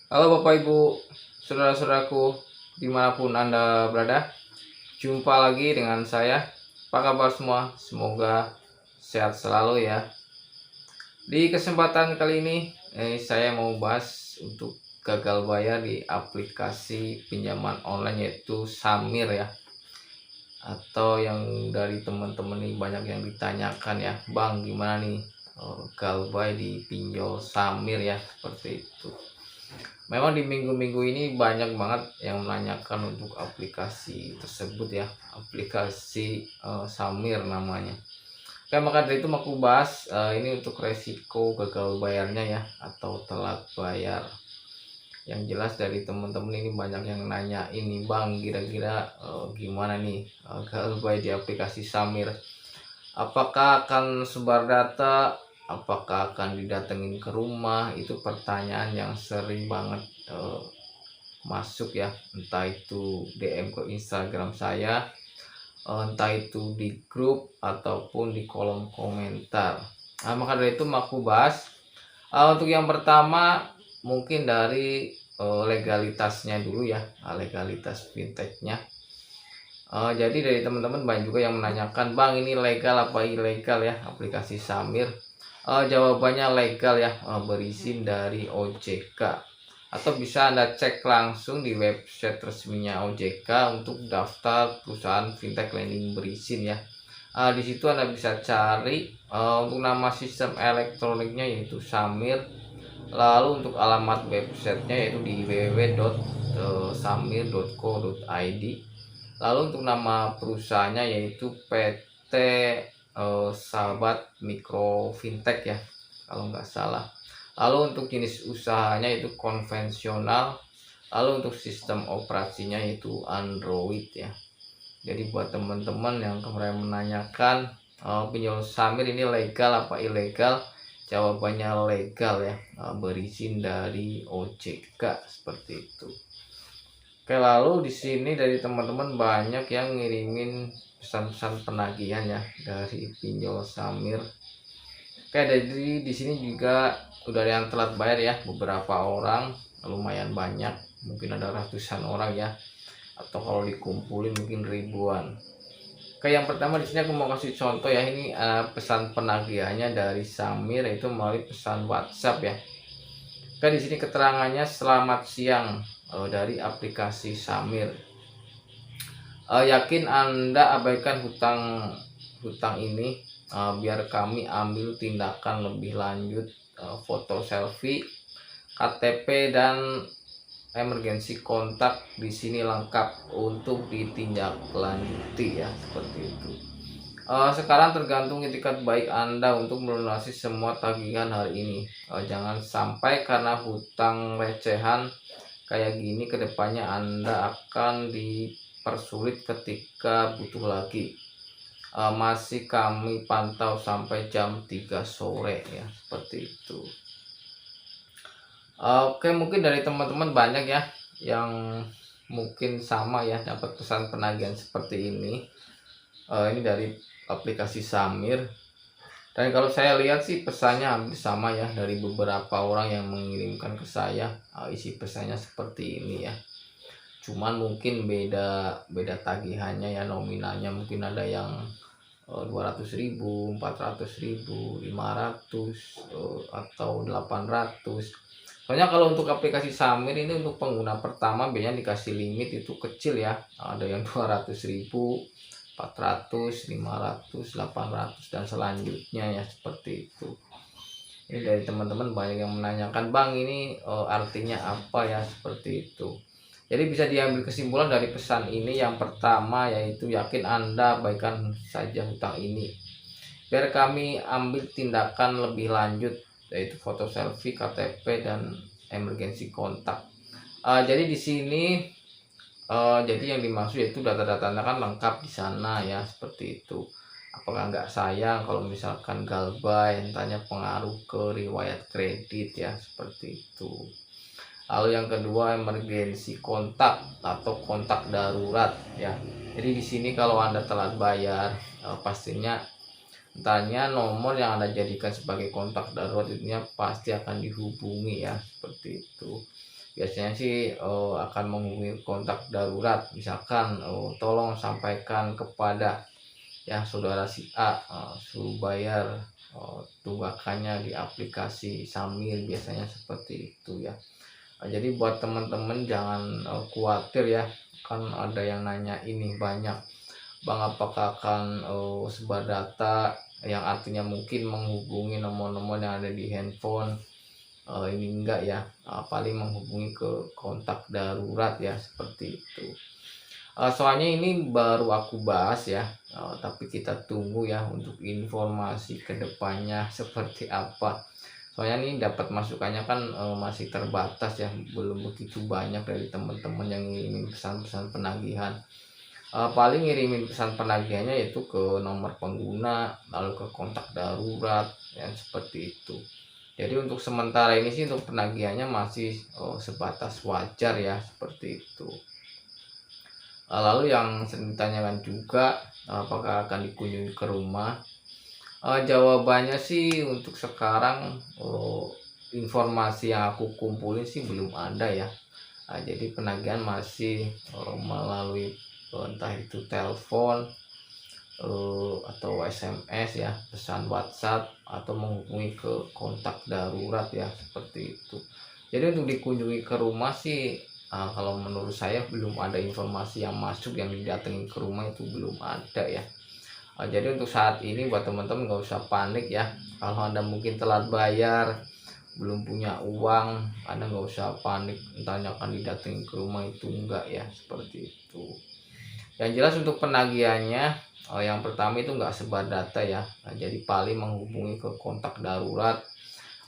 Halo Bapak Ibu, saudara-saudaraku dimanapun Anda berada. Jumpa lagi dengan saya. Apa kabar semua? Semoga sehat selalu ya. Di kesempatan kali ini saya mau bahas untuk gagal bayar di aplikasi pinjaman online yaitu Samir ya. Atau yang dari teman-teman ini banyak yang ditanyakan ya, Bang gimana nih gagal bayar di pinjol Samir ya, seperti itu. Memang di minggu-minggu ini banyak banget yang menanyakan untuk aplikasi tersebut ya, aplikasi Samir namanya. Oke, maka dari itu aku bahas ini untuk resiko gagal bayarnya ya, atau telat bayar. Yang jelas dari teman-teman ini banyak yang nanya ini, Bang kira-kira gimana nih gagal bayar di aplikasi Samir. Apakah akan sebar data? Apakah akan didatengin ke rumah? Itu pertanyaan yang sering banget masuk ya, entah itu DM ke Instagram saya, entah itu di grup ataupun di kolom komentar. Nah, maka dari itu mau aku bahas untuk yang pertama mungkin dari legalitasnya dulu ya, legalitas fintechnya. Jadi dari teman-teman banyak juga yang menanyakan, Bang ini legal apa ilegal ya aplikasi Samir. Jawabannya legal ya, berizin dari OJK, atau bisa Anda cek langsung di website resminya OJK untuk daftar perusahaan fintech lending berizin ya. Di situ Anda bisa cari untuk nama sistem elektroniknya yaitu Samir, lalu untuk alamat websitenya yaitu di www.samir.co.id. Lalu untuk nama perusahaannya yaitu PT Sahabat Mikro Fintech ya, kalau nggak salah. Lalu untuk jenis usahanya itu konvensional. Lalu untuk sistem operasinya itu Android ya. Jadi buat teman-teman yang kemarin menanyakan pinjol Samir ini legal apa ilegal, jawabannya legal ya, berizin dari OJK seperti itu. Oke, lalu di sini dari teman-teman banyak yang ngirimin pesan-pesan penagihan ya dari pinjol Samir. Oke, dari di sini juga udah ada yang telat bayar ya, beberapa orang, lumayan banyak, mungkin ada ratusan orang ya, atau kalau dikumpulin mungkin ribuan. Oke, yang pertama di sini aku mau kasih contoh ya, ini pesan penagihannya dari Samir itu melalui pesan WhatsApp ya. Oke, di sini keterangannya selamat siang dari aplikasi Samir. Yakin Anda abaikan hutang ini, biar kami ambil tindakan lebih lanjut, foto selfie, KTP dan emergency kontak di sini lengkap untuk ditindaklanjuti ya, seperti itu. Sekarang tergantung itikat baik Anda untuk melunasi semua tagihan hari ini. Jangan sampai karena hutang recehan kayak gini kedepannya Anda akan dipersulit ketika butuh lagi. Masih kami pantau sampai jam 3 sore ya, seperti itu. Oke, mungkin dari teman-teman banyak ya yang mungkin sama ya dapat pesan penagihan seperti ini. Ini dari aplikasi Samir, dan kalau saya lihat sih pesannya hampir sama ya dari beberapa orang yang mengirimkan ke saya. Isi pesannya seperti ini ya, cuman mungkin beda tagihannya ya, nominalnya mungkin ada yang 200.000, 400.000, 500 atau 800. Soalnya kalau untuk aplikasi Samir ini untuk pengguna pertama biasanya dikasih limit itu kecil ya, ada yang 200.000, 400, 500, 800 dan selanjutnya ya, seperti itu. Ini dari teman-teman banyak yang menanyakan, Bang ini artinya apa ya, seperti itu. Jadi bisa diambil kesimpulan dari pesan ini, yang pertama yaitu yakin Anda abaikan saja hutang ini, biar kami ambil tindakan lebih lanjut yaitu foto selfie, KTP dan emergency kontak. Jadi di sini jadi yang dimaksud yaitu data-data Anda kan lengkap di sana ya, seperti itu. Apakah nggak sayang kalau misalkan galbay, tanya pengaruh ke riwayat kredit ya, seperti itu. Lalu yang kedua emergency kontak atau kontak darurat ya. Jadi di sini kalau Anda telat bayar, pastinya tanya nomor yang Anda jadikan sebagai kontak darurat itu pasti akan dihubungi ya, seperti itu. biasanya sih akan menghubungi kontak darurat, misalkan tolong sampaikan kepada ya saudara si A, suruh bayar tunggakannya di aplikasi Samir, biasanya seperti itu ya. Jadi buat teman-teman jangan khawatir ya, kan ada yang nanya ini banyak, Bang apakah akan sebar data, yang artinya mungkin menghubungi nomor-nomor yang ada di handphone. Ini enggak ya, paling menghubungi ke kontak darurat ya, seperti itu. Soalnya ini baru aku bahas ya, tapi kita tunggu ya untuk informasi kedepannya seperti apa. Soalnya ini dapat masukannya kan masih terbatas ya, belum begitu banyak dari teman-teman yang ngirimin pesan-pesan penagihan. Paling ngirimin pesan penagihannya itu ke nomor pengguna, lalu ke kontak darurat, yang seperti itu. Jadi untuk sementara ini sih untuk penagihannya masih sebatas wajar ya, seperti itu. Lalu yang sering ditanyakan juga, apakah akan dikunjungi ke rumah? Jawabannya sih untuk sekarang informasi yang aku kumpulin sih belum ada ya. Jadi penagihan masih melalui entah itu telepon atau SMS ya, pesan WhatsApp, atau menghubungi ke kontak darurat ya, seperti itu. Jadi untuk dikunjungi ke rumah sih kalau menurut saya belum ada informasi yang masuk yang didatengin ke rumah, itu belum ada ya. Jadi untuk saat ini buat teman-teman nggak usah panik ya. Kalau Anda mungkin telat bayar, belum punya uang, Anda nggak usah panik entahnya akan didatengin ke rumah, itu enggak ya, seperti itu. Yang jelas untuk penagihannya, yang pertama itu nggak sebar data ya. Jadi paling menghubungi ke kontak darurat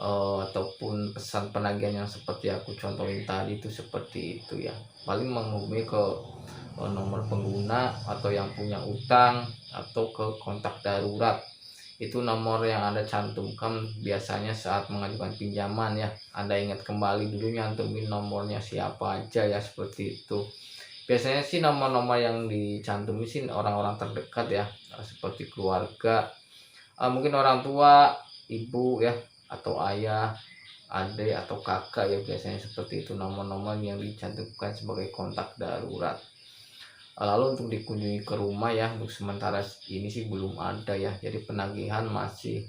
ataupun pesan penagihan yang seperti aku contohin tadi itu, seperti itu ya. Paling menghubungi ke nomor pengguna atau yang punya utang, atau ke kontak darurat. Itu nomor yang Anda cantumkan biasanya saat mengajukan pinjaman ya. Anda ingat kembali dulu nyantumin nomornya siapa aja ya, seperti itu. Biasanya sih nomor-nomor yang dicantumin sih orang-orang terdekat ya, seperti keluarga, mungkin orang tua, ibu ya, atau ayah, adik, atau kakak ya, biasanya seperti itu nomor-nomor yang dicantumkan sebagai kontak darurat. Lalu untuk dikunjungi ke rumah ya, untuk sementara ini sih belum ada ya. Jadi penagihan masih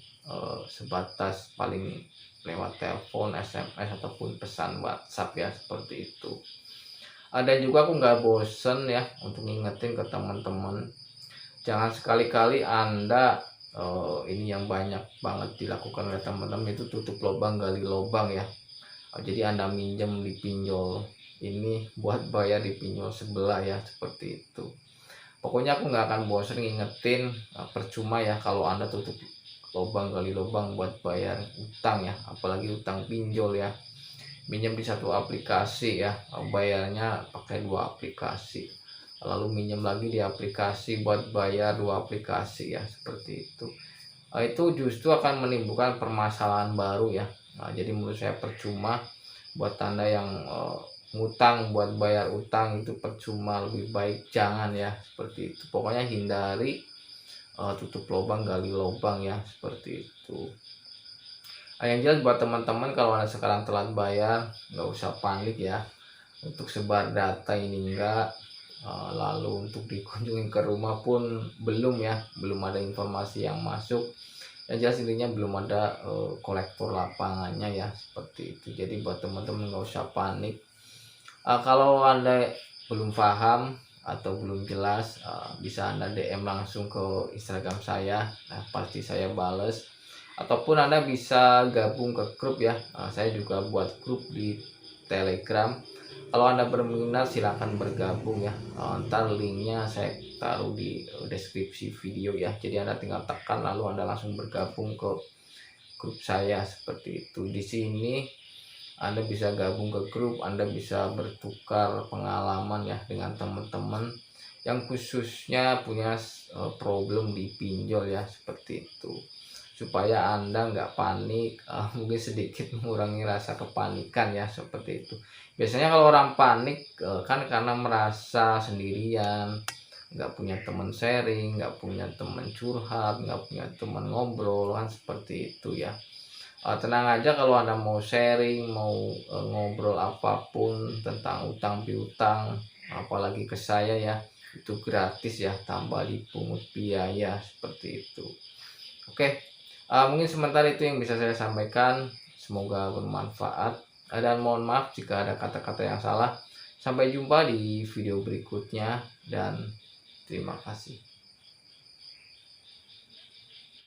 sebatas paling lewat telepon, SMS, ataupun pesan WhatsApp ya, seperti itu. Ada juga aku nggak bosen ya untuk ngingetin ke teman-teman, jangan sekali-kali Anda ini yang banyak banget dilakukan oleh teman-teman, itu tutup lubang gali lubang ya. Jadi Anda minjem di pinjol ini buat bayar di pinjol sebelah ya, seperti itu. Pokoknya aku nggak akan bosen ngingetin, percuma ya kalau Anda tutup lubang gali lubang buat bayar utang ya, apalagi utang pinjol ya. Minjem di satu aplikasi ya, bayarnya pakai 2 aplikasi, lalu minjem lagi di aplikasi buat bayar 2 aplikasi ya, seperti itu. Itu justru akan menimbulkan permasalahan baru ya. Jadi menurut saya percuma buat Anda yang ngutang buat bayar utang, itu percuma, lebih baik jangan ya, seperti itu. Pokoknya hindari tutup lubang gali lubang ya, seperti itu. Yang jelas buat teman-teman, kalau Anda sekarang telat bayar, nggak usah panik ya. Untuk sebar data ini enggak, lalu untuk dikunjungi ke rumah pun belum ya, belum ada informasi yang masuk. Yang jelas intinya belum ada kolektor lapangannya ya, seperti itu. Jadi buat teman-teman nggak usah panik. Kalau Anda belum paham atau belum jelas, bisa Anda DM langsung ke Instagram saya, nah pasti saya bales. Ataupun Anda bisa gabung ke grup ya, saya juga buat grup di Telegram. Kalau Anda berminat silahkan bergabung ya, ntar linknya saya taruh di deskripsi video ya. Jadi Anda tinggal tekan lalu Anda langsung bergabung ke grup saya, seperti itu. Di sini Anda bisa gabung ke grup, Anda bisa bertukar pengalaman ya dengan teman-teman yang khususnya punya problem di pinjol ya, seperti itu. Supaya Anda nggak panik, mungkin sedikit mengurangi rasa kepanikan ya, seperti itu. Biasanya kalau orang panik kan karena merasa sendirian, nggak punya teman sharing, nggak punya teman curhat, nggak punya teman ngobrol kan, seperti itu ya. tenang aja kalau Anda mau sharing, mau ngobrol apapun tentang utang piutang, apalagi ke saya ya, itu gratis ya, tanpa dipungut biaya seperti itu. Oke, mungkin sementara itu yang bisa saya sampaikan. Semoga bermanfaat. Dan mohon maaf jika ada kata-kata yang salah. Sampai jumpa di video berikutnya dan terima kasih.